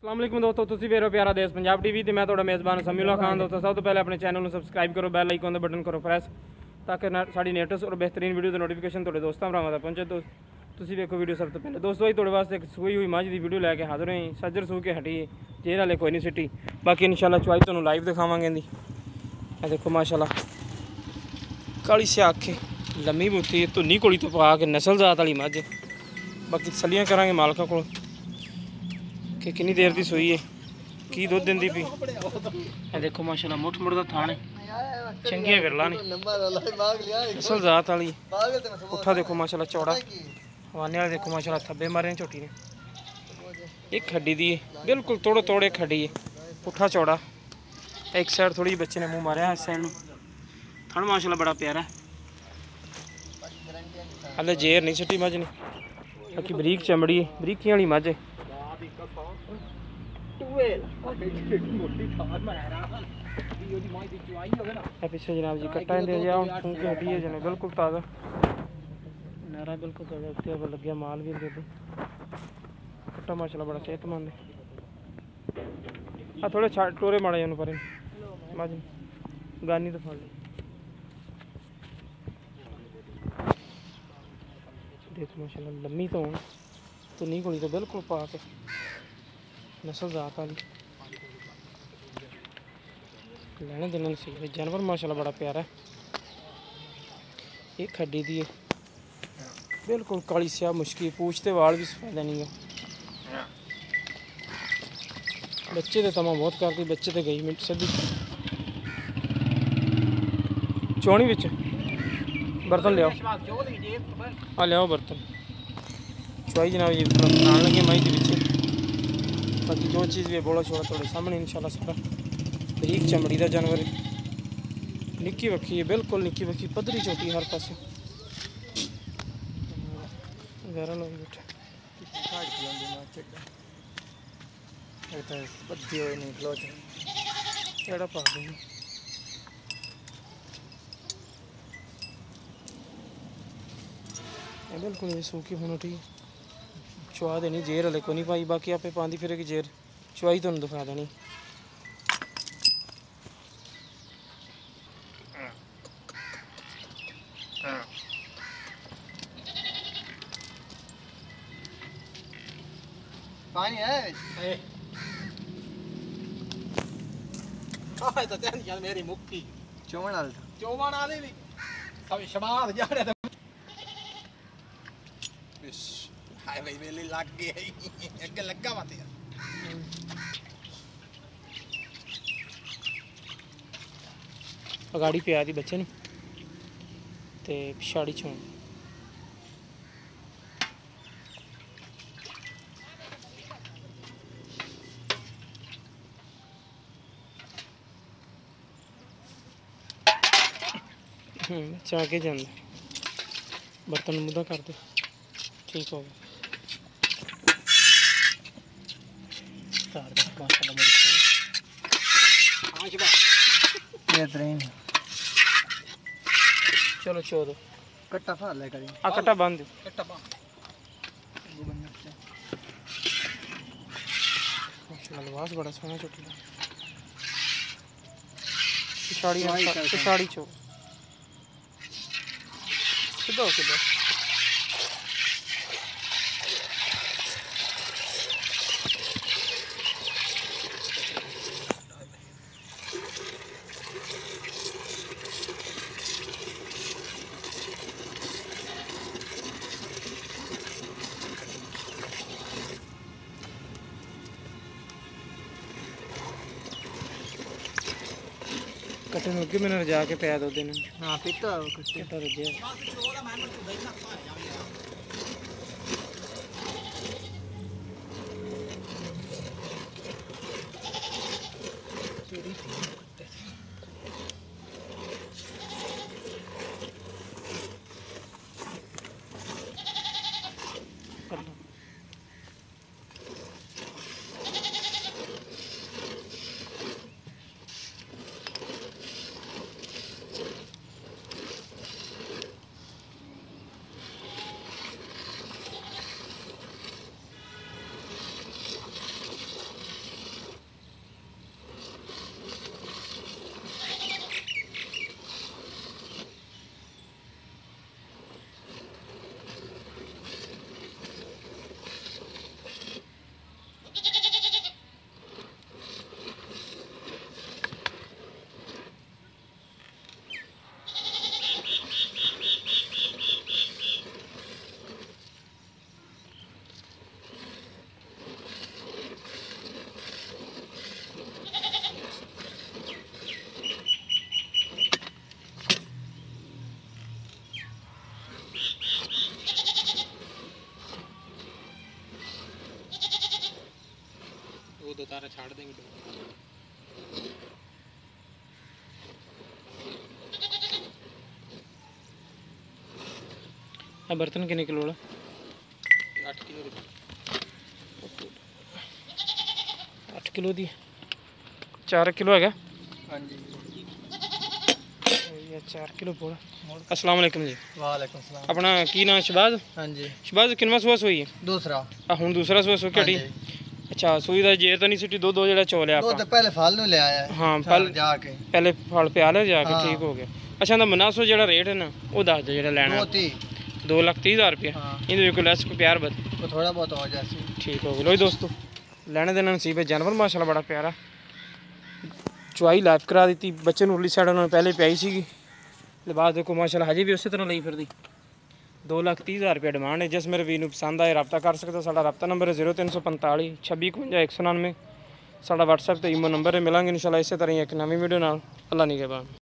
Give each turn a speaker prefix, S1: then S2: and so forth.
S1: अस्सलाम वालेकुम दोस्तों, तुसी वेरो प्यारा देश पंजाब टीवी ते मैं तुहाडा मेज़बान समीउल्लाह खान। दोस्तों सब तो पहले अपने चैनल को सबसक्राइब करो, बैल आइकन का बटन करो प्रेस ताकि साड़ी लेटेस्ट और बेहतरीन वीडियो की नोटिफिकेशन तुहाडे दोस्तां भरावां तक पहुंचे। तुसी देखो वीडियो सब तो पहले। दोस्तों अज तुहाडे वास्ते एक सूई हुई मझ की वीडियो लैके हाज़र होई। सज्जर सूह के हटी, जेर हाले कोई नहीं सिटी, बाकी इंशाल्लाह चवाई तुहानूं लाइव दिखावांगे। दी देखो माशाल्लाह काली स्याह अखे लम्मी बूथी धुन्नी कोली तो पा के नस्ल जात वाली मझ। बाकी तसलियां करांगे मालका को कि कितनी देर की सूई है, की दुध दिंदी पी। देखो माशाल्लाह मुठ मुठ का थान है, चंगिया विरला ने नस्ल जात वाली। पुट्ठा देखो माशाल्लाह चौड़ा, हवाने वाले देखो माशाल्लाह थब्बे मारे ने झोटी ने। एक खड्डी दी है, बिल्कुल तोड़े तोड़े खड्डी है, पुट्ठा चौड़ा। एक साइड थोड़ी बच्चे ने मुँह मारिया, इस साइड थन माशाल्लाह बड़ा प्यारा है। हले जेर नहीं सिटी मझ ने, बाकी बरीक चमड़ी है, बरीकियां वाली मझ है। पिछले जनाब जी कट्टा दे छू के हटी है जने बिल्कुल ताज़ा नारा, बिल्कुल ताज़ा उत्ते पर लग्या माल भी दे कट्टा माशाल्लाह बड़ा सेहतमंद है। थोड़े टोरे माड़े जाने पर मझ गानी तो फड़ ली। देखो माशाल्लाह लम्मी तो होनी तो नहीं कोली तो बिल्कुल पा के नस्ल जात वाली लेने देने सी। जानवर माशाल्लाह बड़ा प्यारा है। एक खड्डी दी है, बिल्कुल काली स्याह मुश्की, पूछते वाल भी सफेद नहीं है। बच्चे तो तमा बहुत करती, बच्चे तो गई मिनट सीधी चौनी बिच बर्तन लियाओ। हाँ लियाओ बर्तन। चुआई जनाब जी खान लगे माई के पीछे। बाकी जो चीज़ भी बोला छोड़ा थोड़े सामने इंशाल्लाह सारा। बरीक चमड़ी का जानवर है, निक्की वक्खी है, बिल्कुल निक्की वक्खी, पद्धरी चोटी हर पास गैरन हो बैठे। पा देंगे बिल्कुल ये सूखी होनी ठीक। चुआ देनी जेर हले को नहीं पाई, बाकी आपे पाँदी फिरेगी जेर, चुआई तुहानूं दिखा देनी।
S2: पानी है तो यार मेरी मुक्की चौवन वाले भी सब शबाद जाने तो हाय भाई मेले लग गए एक लगा मत यार।
S1: अगाड़ी पिया दी बच्चे ने ते पिछाड़ी छूं बच्चा आगे जाना। बर्तन मुद्दा कर दे, ठीक हो गया। चलो चौदह
S2: कट्टा फाड़ ले करी
S1: आ कट्टा बांध दो। लवास बड़ा सोना चोटी पिछाड़ी चो सीधा सीधा कट्टे अगे मैंने रजा के पाया दो दिन।
S2: हाँ पीता
S1: कट्टा रजा
S2: दो तारा छाड़ देंगे।
S1: बर्तन कितने किलो है?
S2: 8 किलो
S1: 8 किलो दी 4 किलो है।
S2: हाँ जी
S1: 4 किलो पूरा। अस्सलाम वालेकुम जी।
S2: वालेकुम सलाम।
S1: अपना की नाम शहबाज?
S2: हाँ जी
S1: शहबाज किनवा सुआ सोई है?
S2: दूसरा।
S1: हुन दूसरा सुआ सो केड़ी? अच्छा सूई दा जेर तो नहीं सिटी दो जेड़ा चोलिया
S2: दो
S1: आपा?
S2: तो पहले फल नु ले आया है।
S1: हाँ पहले फल पे आले जाके ठीक हो गया। अच्छा ना मुनासो जेड़ा रेट है ना वो दस दो जेड़ा लेना। 2,30,000 रुपया। इहदे कोई लैस को प्यार बद
S2: वो थोड़ा बहुत हो जासी।
S1: ठीक हो गया। लो दोस्तों लेने देना नसीब है। जानवर माशाल्लाह बड़ा प्यारा। चुआई लाइफ करा दी, बच्चे उरली साइड उन्होंने पहले पियाई सी। लिबास देखो माशाल्लाह हजे भी उस तरह लई फिरदी। 2,30,000 रुपया डिमांड है। जिस मेरे वीर नूं पसंद आए रब्ता कर सकते। साडा रब्ता नंबर है 0345 26 51 199। साडा WhatsApp ते ईमो नंबर है। मिलांगे इंशाल्लाह इसे तरह ही एक नवीं वीडियो नाल। अल्लाह निगहबान।